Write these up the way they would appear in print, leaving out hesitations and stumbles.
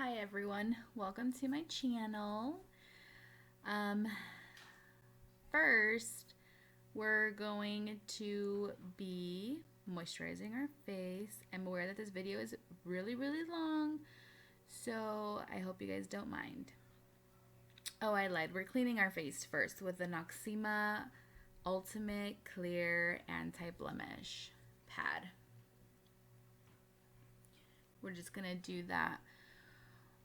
Hi everyone, welcome to my channel. Um, First, we're going to be moisturizing our face. I'm aware that this video is really long, so I hope you guys don't mind. Oh, I lied. We're cleaning our face first with the Noxema Ultimate Clear Anti-Blemish Pad. We're just gonna do that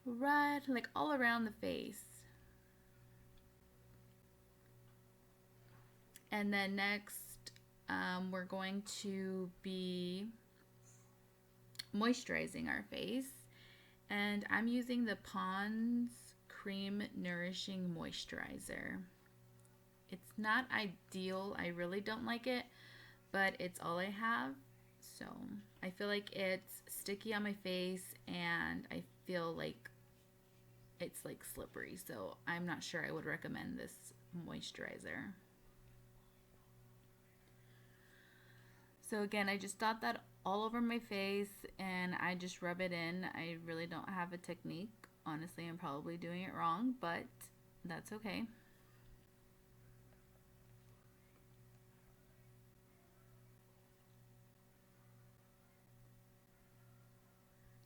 right, like all around the face. And then next, we're going to be moisturizing our face. And I'm using the Pond's Cream Nourishing Moisturizer. It's not ideal. I really don't like it, but it's all I have. So I feel like it's sticky on my face and I feel like it's like slippery. So I'm not sure I would recommend this moisturizer. So again, I just dot that all over my face and I just rub it in. I really don't have a technique. Honestly, I'm probably doing it wrong, but that's okay.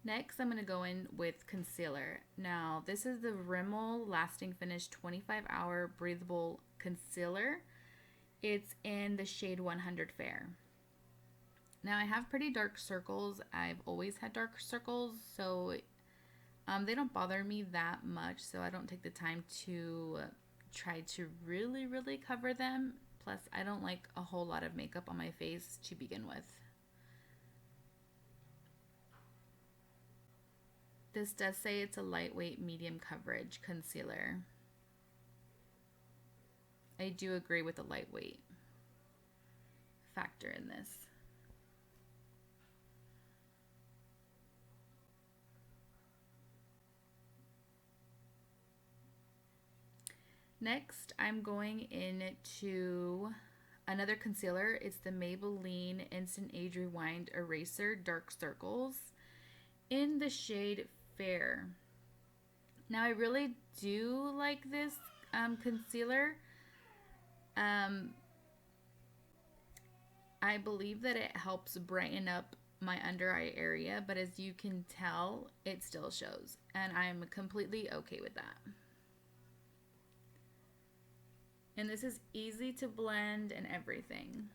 Next, I'm going to go in with concealer. Now, this is the Rimmel Lasting Finish 25-Hour Breathable Concealer. It's in the shade 100 Fair. Now, I have pretty dark circles. I've always had dark circles, so they don't bother me that much, so I don't take the time to try to really cover them. Plus, I don't like a whole lot of makeup on my face to begin with. This does say it's a lightweight medium coverage concealer. I do agree with the lightweight factor in this. Next, I'm going into another concealer. It's the Maybelline Instant Age Rewind Eraser Dark Circles in the shade Fair. Now, I really do like this concealer. I believe that it helps brighten up my under eye area, but as you can tell, it still shows, and I'm completely okay with that. And this is easy to blend and everything.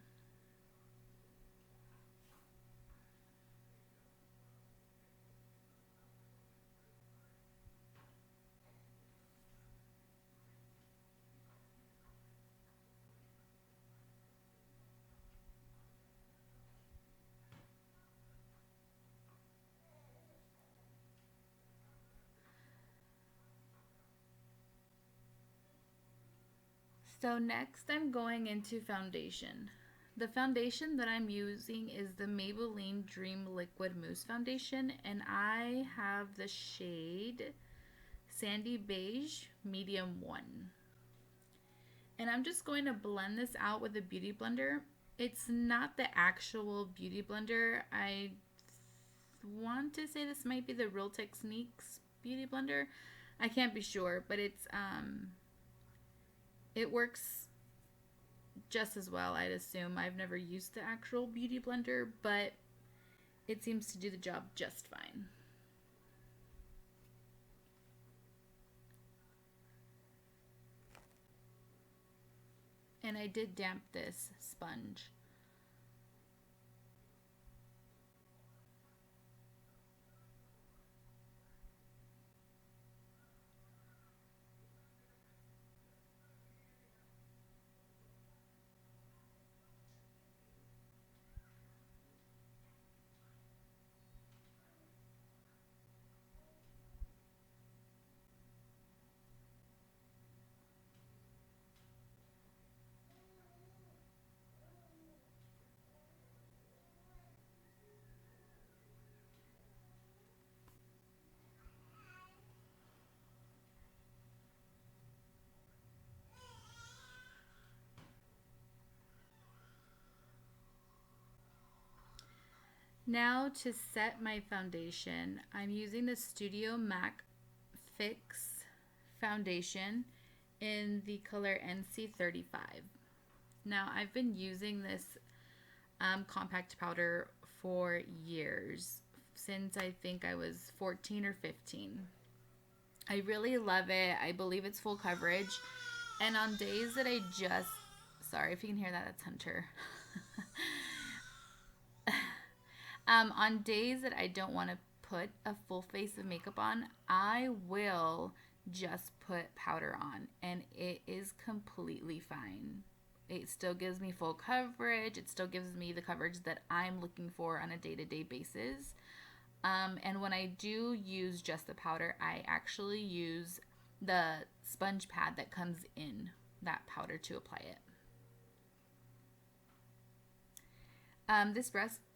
So next I'm going into foundation. The foundation that I'm using is the Maybelline Dream Liquid Mousse Foundation, and I have the shade Sandy Beige Medium 1. And I'm just going to blend this out with a beauty blender. It's not the actual beauty blender. I want to say this might be the Real Techniques beauty blender. I can't be sure, but it works just as well, I'd assume. I've never used the actual beauty blender, but it seems to do the job just fine. And I did damp this sponge. Now to set my foundation, I'm using the Studio Mac Fix foundation in the color NC35. Now I've been using this compact powder for years, since I think I was 14 or 15. I really love it. I believe it's full coverage. And on days that I just, sorry if you can hear that, that's Hunter. On days that I don't want to put a full face of makeup on, I will just put powder on, and it is completely fine. It still gives me full coverage. It still gives me the coverage that I'm looking for on a day-to-day basis. And when I do use just the powder, I actually use the sponge pad that comes in that powder to apply it. This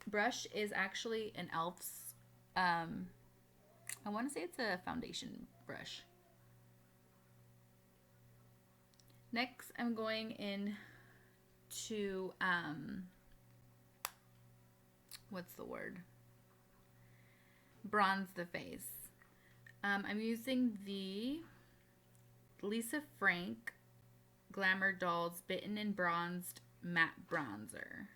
brush is actually an e.l.f.'s, I want to say it's a foundation brush. Next, I'm going in to, what's the word? Bronze the face. I'm using the Lisa Frank Glamour Dolls Bitten and Bronzed Matte Bronzer.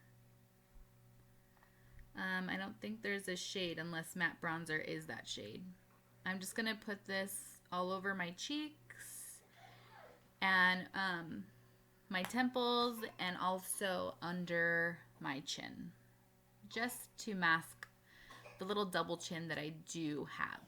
I don't think there's a shade unless matte bronzer is that shade. I'm just going to put this all over my cheeks and my temples and also under my chin, just to mask the little double chin that I do have.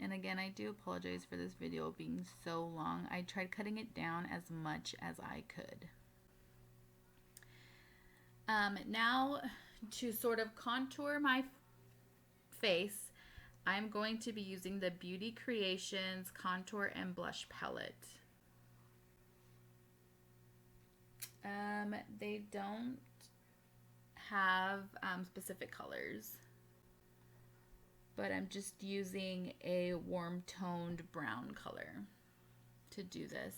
And again, I do apologize for this video being so long. I tried cutting it down as much as I could. Now to sort of contour my face, I'm going to be using the Beauty Creations Contour and Blush Palette. They don't have specific colors, but I'm just using a warm toned brown color to do this.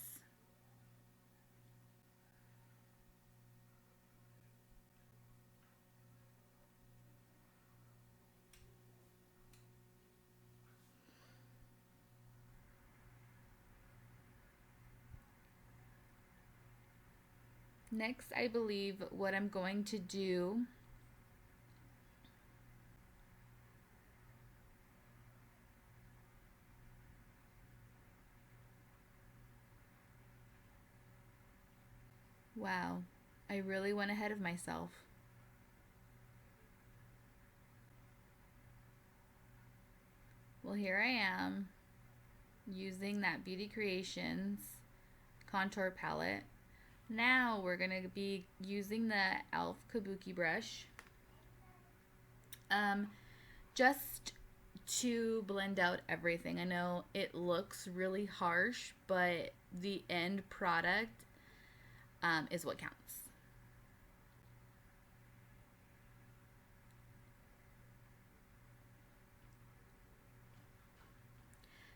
Next, I believe what I'm going to do wow, I really went ahead of myself. Well, here I am using that Beauty Creations contour palette. Now we're going to be using the e.l.f. Kabuki brush just to blend out everything. I know it looks really harsh, but the end product is what counts.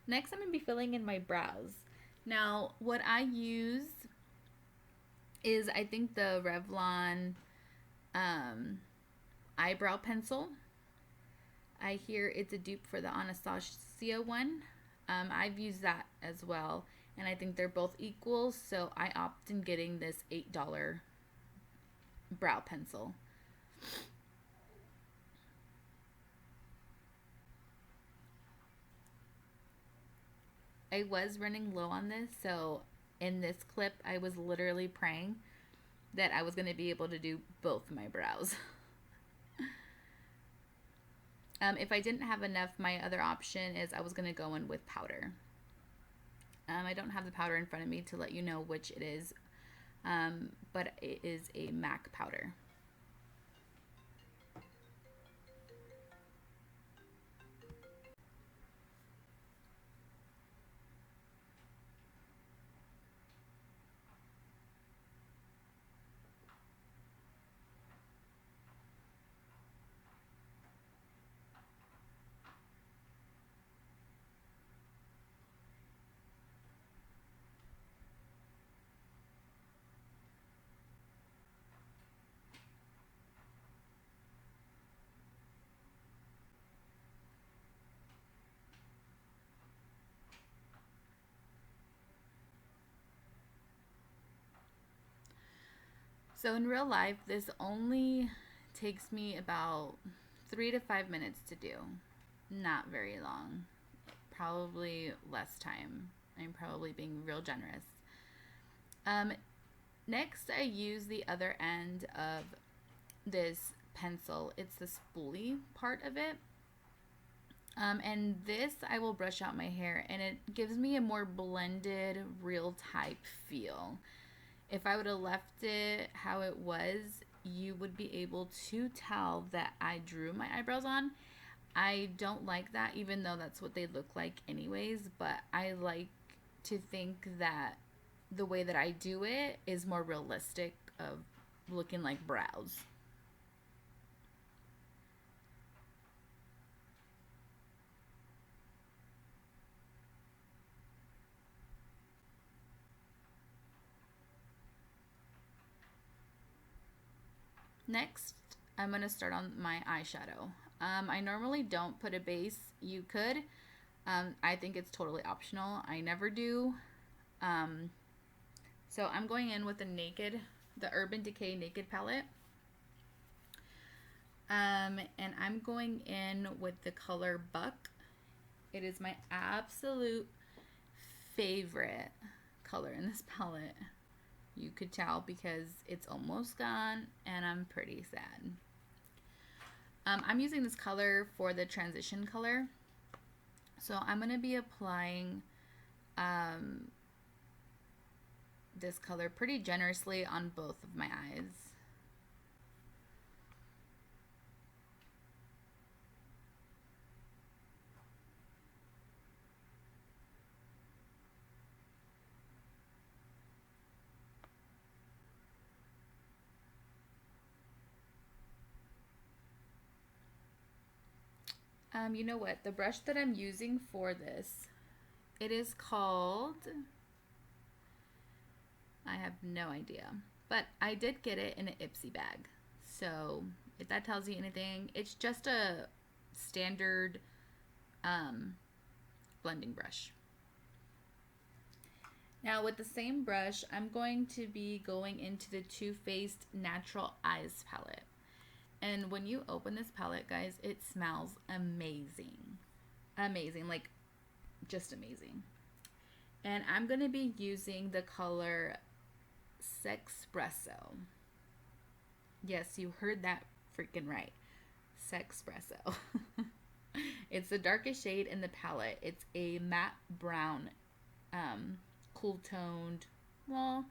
Next, I'm going to be filling in my brows. Now, what I use is, I think, the Revlon eyebrow pencil. I hear it's a dupe for the Anastasia one. I've used that as well, and I think they're both equal, so I opt in getting this $8 brow pencil. I was running low on this, so in this clip I was literally praying that I was going to be able to do both my brows. If I didn't have enough, my other option is I was going to go in with powder. I don't have the powder in front of me to let you know which it is, but it is a MAC powder. So in real life, this only takes me about 3 to 5 minutes to do. Not very long. Probably less time. I'm probably being real generous. Um, Next, I use the other end of this pencil. It's the spoolie part of it. And this I will brush out my hair, and it gives me a more blended, real type feel. If I would have left it how it was, you would be able to tell that I drew my eyebrows on. I don't like that, even though that's what they look like anyways, but I like to think that the way that I do it is more realistic of looking like brows. Next, I'm going to start on my eyeshadow. I normally don't put a base. You could. I think it's totally optional. I never do. Um, so I'm going in with the Urban Decay Naked palette. And I'm going in with the color Buck. It is my absolute favorite color in this palette. You could tell because it's almost gone and I'm pretty sad. I'm using this color for the transition color. So I'm going to be applying this color pretty generously on both of my eyes. You know what? The brush that I'm using for this, it is called, I have no idea, but I did get it in an Ipsy bag. So if that tells you anything, it's just a standard blending brush. Now with the same brush, I'm going to be going into the Too Faced Natural Eyes palette. And when you open this palette, guys, it smells amazing. Amazing, like just amazing. And I'm going to be using the color Sexpresso. Yes, you heard that freaking right. Sexpresso. It's the darkest shade in the palette. It's a matte brown, cool toned, well,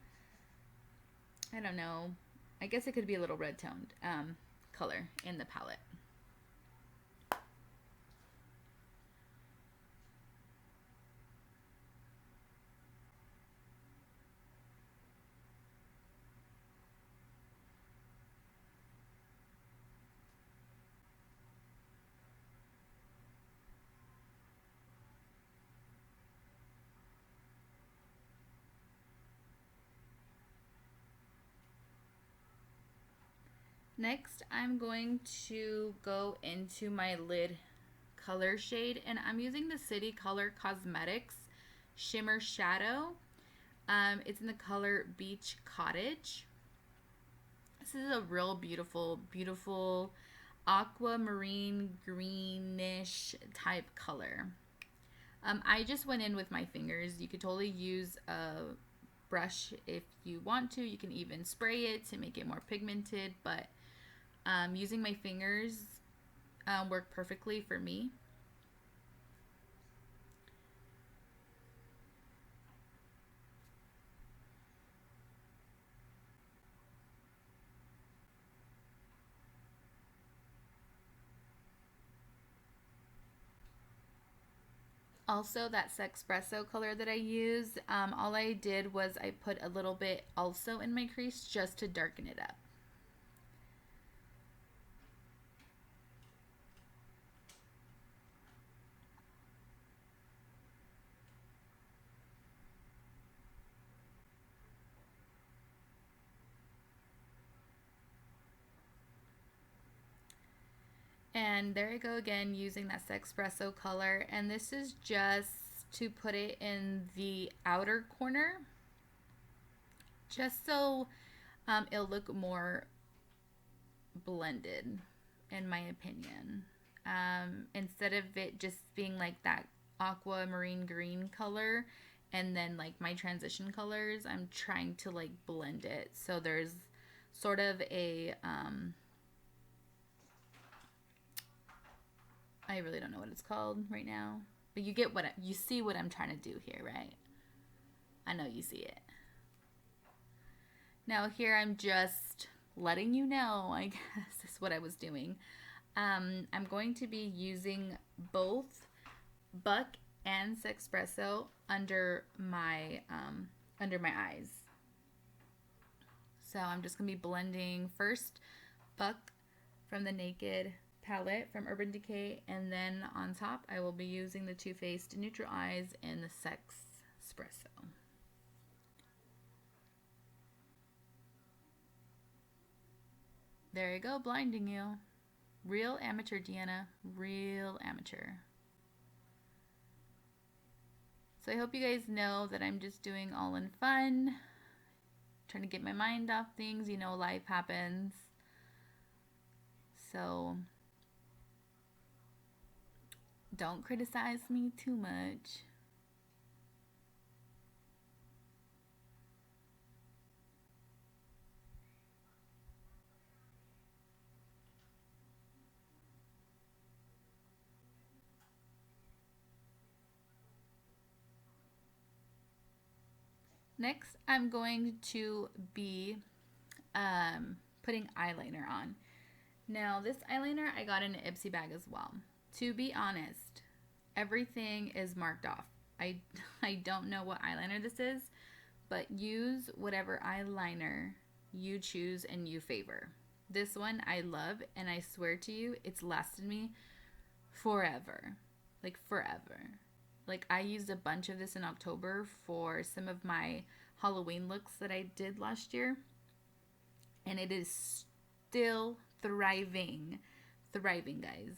I don't know. I guess it could be a little red toned color in the palette. Next, I'm going to go into my lid color shade, and I'm using the City Color Cosmetics Shimmer Shadow. It's in the color Beach Cottage. This is a real beautiful, beautiful aquamarine greenish type color. I just went in with my fingers. You could totally use a brush if you want to. You can even spray it to make it more pigmented, but using my fingers worked perfectly for me. Also, that Sexpresso color that I used, all I did was I put a little bit also in my crease just to darken it up. And there I go again using that Sexpresso color, and this is just to put it in the outer corner, just so It'll look more blended, in my opinion. Instead of it just being like that aquamarine green color and then like my transition colors, I'm trying to like blend it. So there's sort of a, I really don't know what it's called right now, but you get you see what I'm trying to do here, right? I know you see it. Now here I'm just letting you know, I guess is what I was doing. I'm going to be using both Buck and Sexpresso under my eyes. So I'm just gonna be blending first Buck from the Naked palette from Urban Decay, and then on top I will be using the Too Faced Neutral Eyes in the Sexpresso. There you go, blinding you. Real amateur, Deanna. Real amateur. So I hope you guys know that I'm just doing all in fun. Trying to get my mind off things. You know, life happens. So don't criticize me too much. Next, I'm going to be putting eyeliner on. Now, this eyeliner I got in an Ipsy bag as well. To be honest, everything is marked off. I don't know what eyeliner this is, but use whatever eyeliner you choose and you favor. This one I love, and I swear to you, it's lasted me forever. Like forever. Like I used a bunch of this in October for some of my Halloween looks that I did last year, and it is still thriving. Thriving, guys.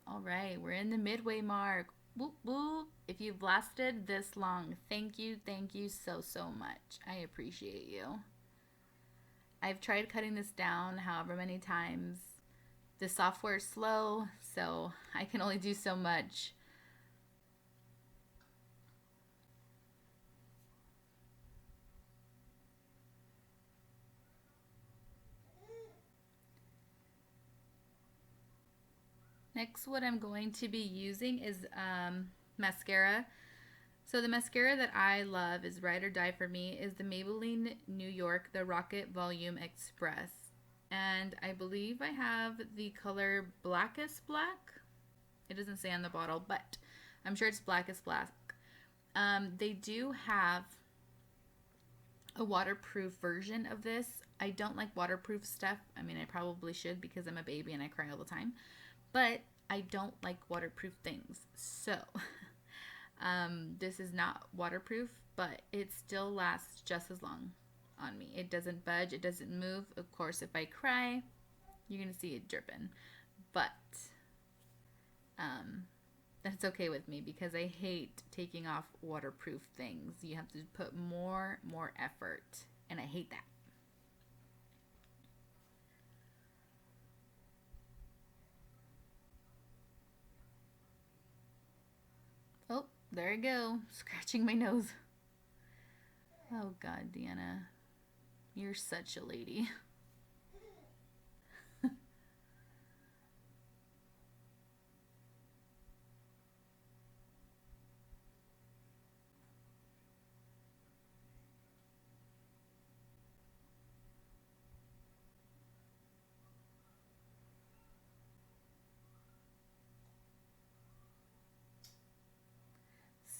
All right, we're in the midway mark. Whoop whoop. If you've lasted this long, thank you so much. I appreciate you. I've tried cutting this down however many times. The software is slow, so I can only do so much. Next, what I'm going to be using is mascara. So the mascara that I love is Ride or Die for me is the Maybelline New York, the Rocket Volume Express. And I believe I have the color Blackest Black. It doesn't say on the bottle, but I'm sure it's Blackest Black. They do have a waterproof version of this. I don't like waterproof stuff. I mean, I probably should because I'm a baby and I cry all the time. But I don't like waterproof things. So this is not waterproof, but it still lasts just as long on me. It doesn't budge. It doesn't move. Of course, if I cry, you're going to see it dripping. But that's okay with me because I hate taking off waterproof things. You have to put more effort, and I hate that. Oh, there I go, scratching my nose. Oh God, Deanna, you're such a lady.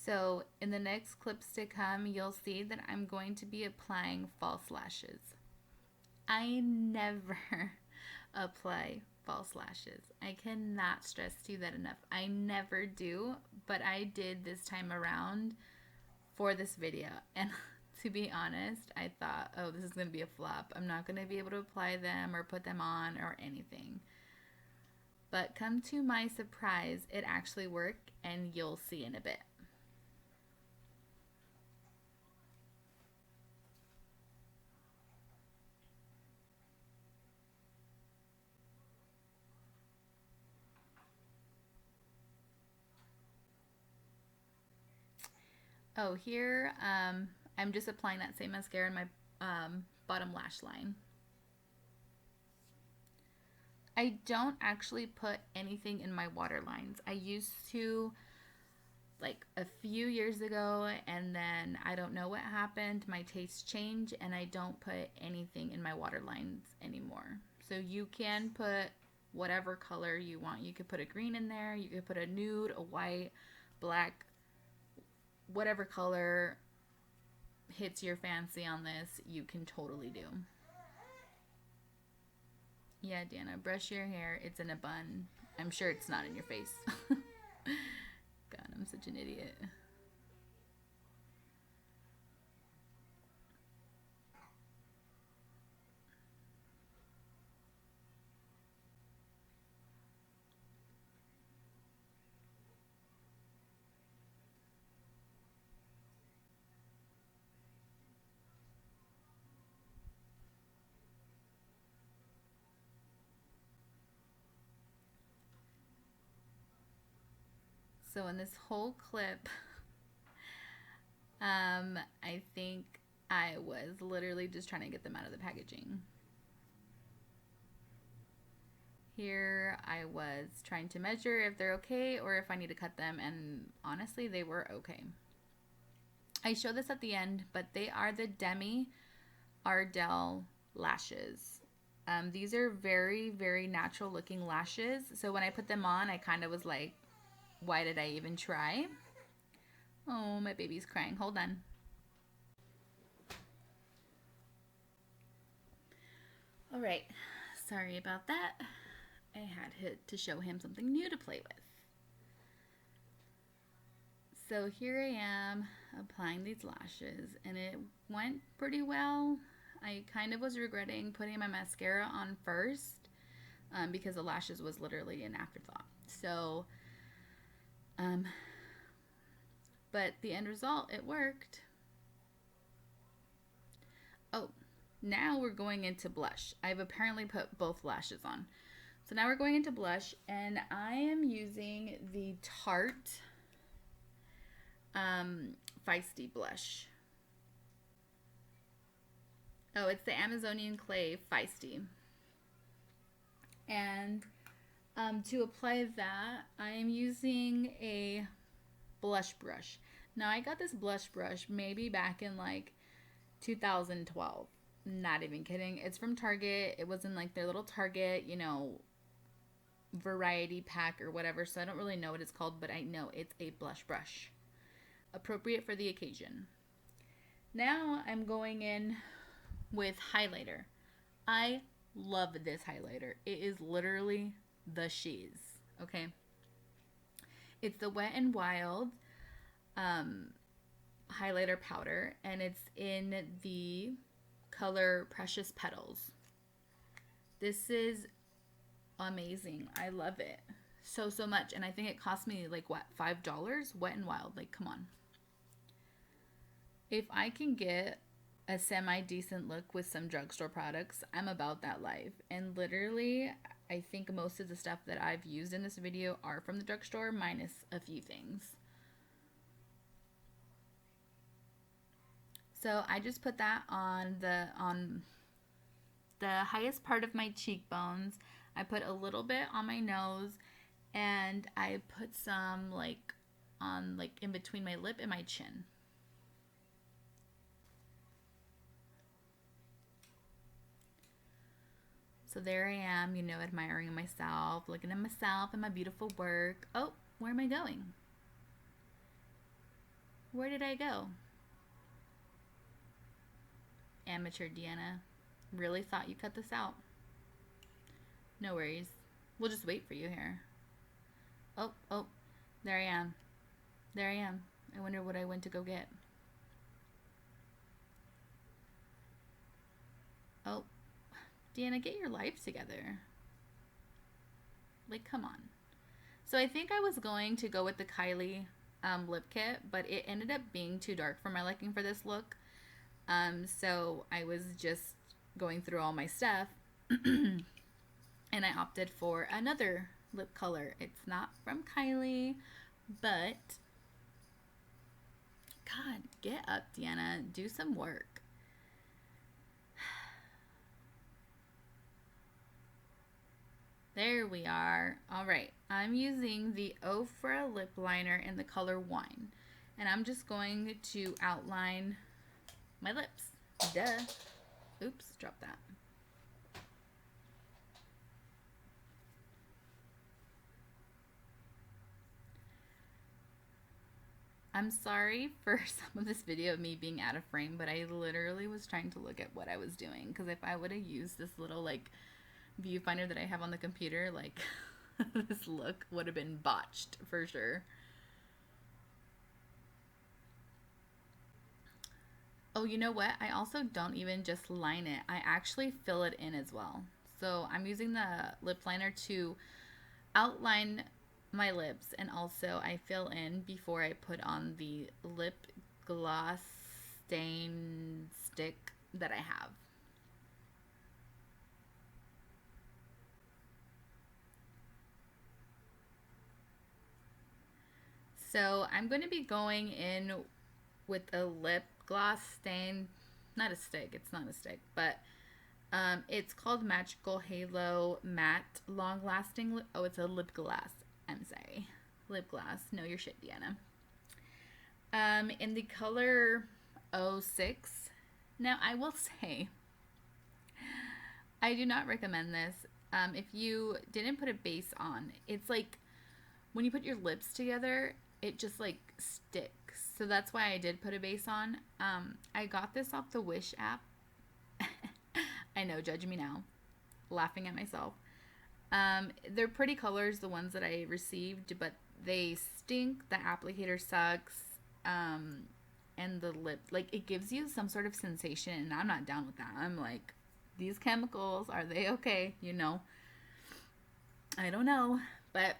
So in the next clips to come, you'll see that I'm going to be applying false lashes. I never apply false lashes. I cannot stress to you that enough. I never do, but I did this time around for this video. And To be honest, I thought, oh, this is going to be a flop. I'm not going to be able to apply them or put them on or anything. But come to my surprise, it actually worked, and you'll see in a bit. Oh, here, I'm just applying that same mascara in my bottom lash line. I don't actually put anything in my waterlines. I used to like a few years ago, and then I don't know what happened. My tastes change, and I don't put anything in my waterlines anymore. So you can put whatever color you want. You could put a green in there, you could put a nude, a white, black, whatever color hits your fancy on this, you can totally do. Yeah, Dana, brush your hair. It's in a bun. I'm sure it's not in your face. God, I'm such an idiot. So in this whole clip, I think I was literally just trying to get them out of the packaging. Here I was trying to measure if they're okay or if I need to cut them, and honestly, they were okay. I show this at the end, but they are the Demi Ardell lashes. These are very, very natural looking lashes. So when I put them on, I kind of was like, why did I even try? Oh, my baby's crying. Hold on. All right. Sorry about that. I had to show him something new to play with. So here I am applying these lashes, and it went pretty well. I kind of was regretting putting my mascara on first because the lashes was literally an afterthought. So, but the end result, it worked. Oh, now we're going into blush. I've apparently put both lashes on. So now we're going into blush, and I am using the Tarte Feisty blush. Oh, it's the Amazonian Clay Feisty. And to apply that, I am using a blush brush. Now, I got this blush brush maybe back in like 2012. Not even kidding. It's from Target. It was in like their little Target, you know, variety pack or whatever. So I don't really know what it's called, but I know it's a blush brush. Appropriate for the occasion. Now I'm going in with highlighter. I love this highlighter. It is literally the shiz. Okay. It's the Wet n Wild highlighter powder, and it's in the color Precious Petals. This is amazing. I love it so much, and I think it cost me like what, $5? Wet n Wild, like come on. If I can get a semi-decent look with some drugstore products, I'm about that life. And literally, I think most of the stuff that I've used in this video are from the drugstore, minus a few things. So I just put that on the highest part of my cheekbones. I put a little bit on my nose, and I put some like on like in between my lip and my chin. So there I am, you know, admiring myself, looking at myself and my beautiful work. Oh, where am I going? Where did I go? Amateur Deanna. Really thought you cut this out. No worries. We'll just wait for you here. Oh, there I am. There I am. I wonder what I went to go get. Oh, Deanna, get your life together. Like, come on. So I think I was going to go with the Kylie lip kit, but it ended up being too dark for my liking for this look. So I was just going through all my stuff and I opted for another lip color. It's not from Kylie, but God, get up, Deanna. Do some work. There we are. All right, I'm using the Ofra lip liner in the color Wine, and I'm just going to outline my lips. Duh. Oops, drop that. I'm sorry for some of this video of me being out of frame, but I literally was trying to look at what I was doing, because if I would have used this little like viewfinder that I have on the computer, like this look would have been botched for sure. Oh, you know what? I also don't even just line it. I actually fill it in as well. So I'm using the lip liner to outline my lips, and also I fill in before I put on the lip gloss stain stick that I have. So I'm going to be going in with a lip gloss stain, not a stick, it's not a stick, but it's called Magical Halo Matte Long Lasting Lip. Oh, it's a lip gloss. I'm sorry. Lip gloss. Know your shit, Deanna. In the color 06. Now, I will say, I do not recommend this. If you didn't put a base on, it's like when you put your lips together, it just like sticks. So that's why I did put a base on. I got this off the Wish app. I know, judge me now. Laughing at myself. They're pretty colors, the ones that I received, but they stink. The applicator sucks. And the lip, like, it gives you some sort of sensation, and I'm not down with that. I'm like, these chemicals, are they okay? You know? I don't know, but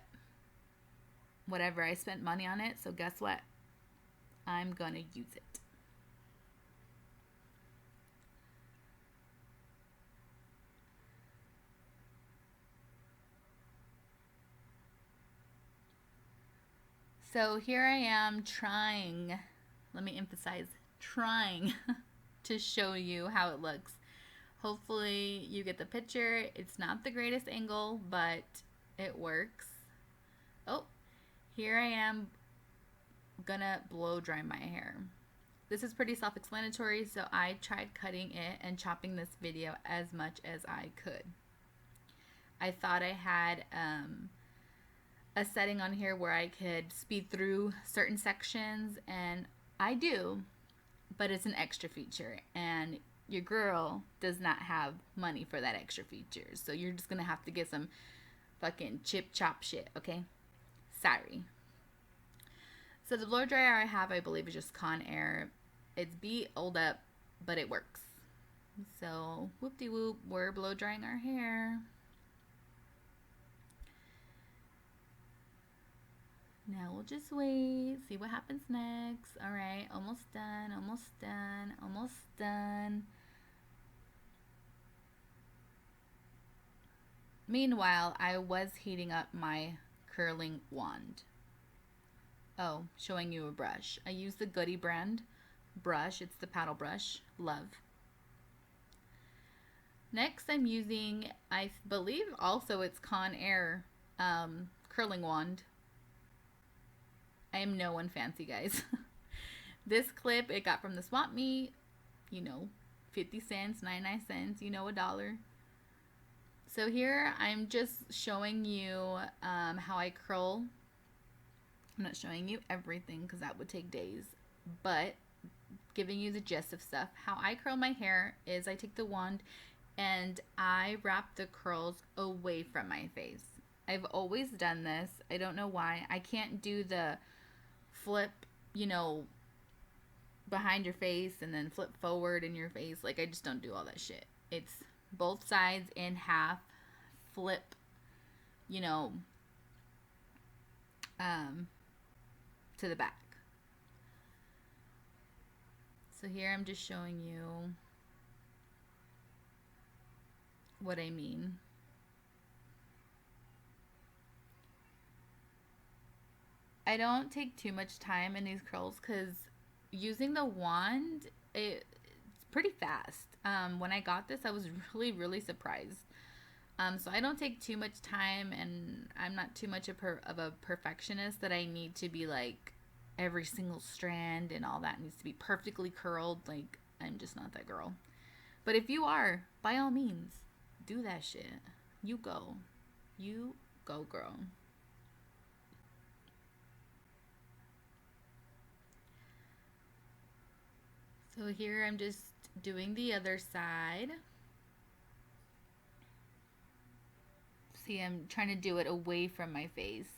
whatever. I spent money on it, so guess what? I'm gonna use it. So here I am trying, let me emphasize, trying to show you how it looks. Hopefully you get the picture. It's not the greatest angle, but it works. Oh, here I am gonna blow dry my hair. This is pretty self-explanatory, so I tried cutting it and chopping this video as much as I could. I thought I had a setting on here where I could speed through certain sections, and I do, but it's an extra feature, and your girl does not have money for that extra feature, so you're just gonna have to get some fucking chip chop shit, okay? Sorry. So the blow dryer I have, I believe, is just Conair. It's beat old up, but it works. So whoop-de-whoop, we're blow drying our hair. Now we'll just wait, see what happens next. All right, almost done, almost done, almost done. Meanwhile, I was heating up my curling wand. Oh, showing you a brush. I use the Goody brand brush. It's the paddle brush. Love. Next, I'm using, I believe also it's Conair curling wand. I am no one fancy, guys. This clip, it got from the swap meet, you know, 50 cents, 99 cents, you know, $1. So here I'm just showing you how I curl. I'm not showing you everything because that would take days, but giving you the gist of stuff. How I curl my hair is I take the wand and I wrap the curls away from my face. I've always done this. I don't know why. I can't do the flip, you know, behind your face and then flip forward in your face. Like, I just don't do all that shit. It's both sides in half, flip, you know, um, to the back. So here I'm just showing you what I mean. I don't take too much time in these curls because using the wand, it's pretty fast. When I got this, I was really, really surprised. So I don't take too much time, and I'm not too much of a perfectionist that I need to be like every single strand and all that needs to be perfectly curled. Like, I'm just not that girl. But if you are, by all means, do that shit. You go. You go, girl. So here I'm just doing the other side. See, I'm trying to do it away from my face.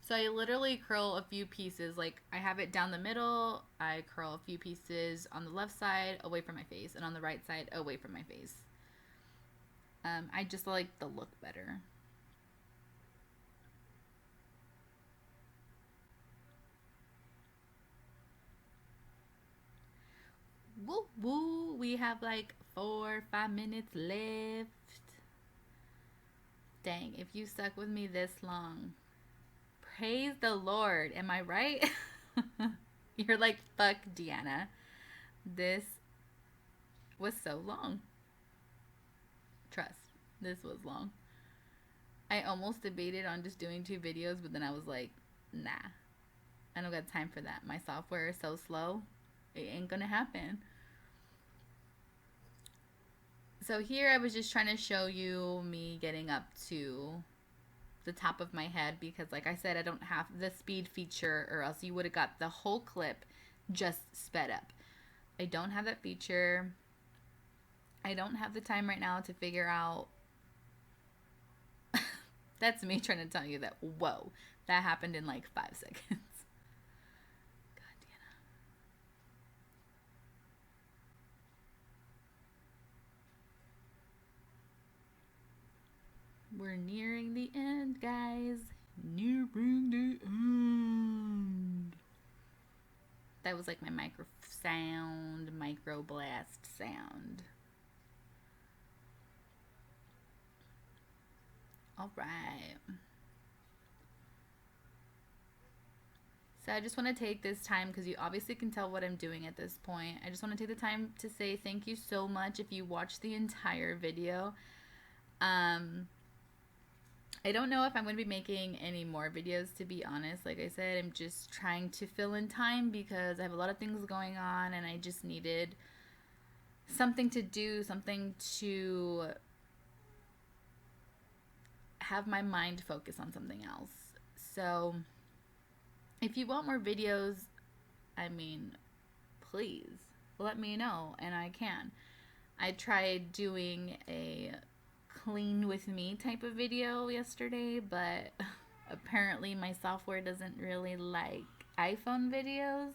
So I literally curl a few pieces. Like, I have it down the middle. I curl a few pieces on the left side away from my face, and on the right side away from my face. I just like the look better. Woo woo! We have like 4 or 5 minutes left. Dang, if you stuck with me this long, praise the Lord. Am I right? You're like, fuck, Deanna. This was so long. Trust, this was long. I almost debated on just doing 2 videos, but then I was like, nah, I don't got time for that. My software is so slow, it ain't gonna happen. So here I was just trying to show you me getting up to the top of my head because, like I said, I don't have the speed feature, or else you would have got the whole clip just sped up. I don't have that feature. I don't have the time right now to figure out. That's me trying to tell you that, whoa, that happened in like 5 seconds. God damn. We're nearing the end, guys. Nearing the end. That was like my micro blast sound. All right. So I just want to take this time, because you obviously can tell what I'm doing at this point. I just want to take the time to say thank you so much if you watched the entire video. I don't know if I'm going to be making any more videos, to be honest. Like I said, I'm just trying to fill in time because I have a lot of things going on and I just needed something to do, something to have my mind focus on something else. So if you want more videos, I mean, please let me know and I can. I tried doing a clean with me type of video yesterday, but apparently my software doesn't really like iPhone videos.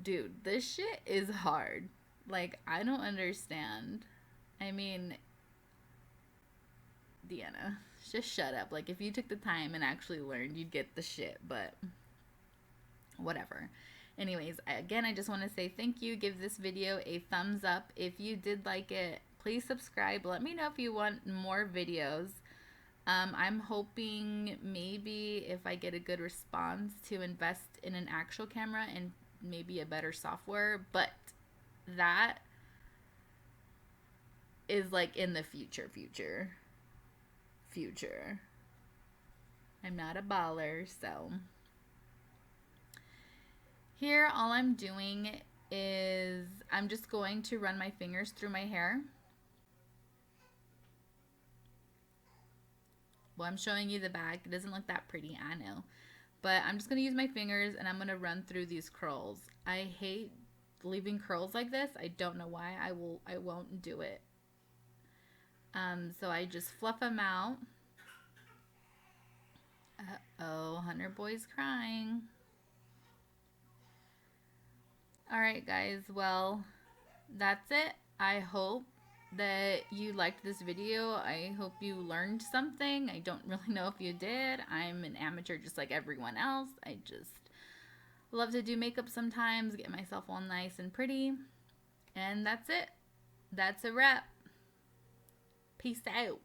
Dude, this shit is hard. Like, I don't understand. I mean, Deanna, just shut up. Like, if you took the time and actually learned, you'd get the shit, but whatever. Anyways, again, I just want to say thank you. Give this video a thumbs up. If you did like it, please subscribe. Let me know if you want more videos. I'm hoping maybe if I get a good response to invest in an actual camera and maybe a better software, but that is like in the future. I'm not a baller, so here all I'm doing is I'm just going to run my fingers through my hair. Well, I'm showing you the back. It doesn't look that pretty, I know. But I'm just going to use my fingers and I'm going to run through these curls. I hate leaving curls like this. I don't know why. I won't do it. So I just fluff them out. Uh-oh, Hunter Boy's crying. Alright, guys. Well, that's it. I hope that you liked this video. I hope you learned something. I don't really know if you did. I'm an amateur just like everyone else. I just love to do makeup sometimes, get myself all nice and pretty. And that's it. That's a wrap. Peace out.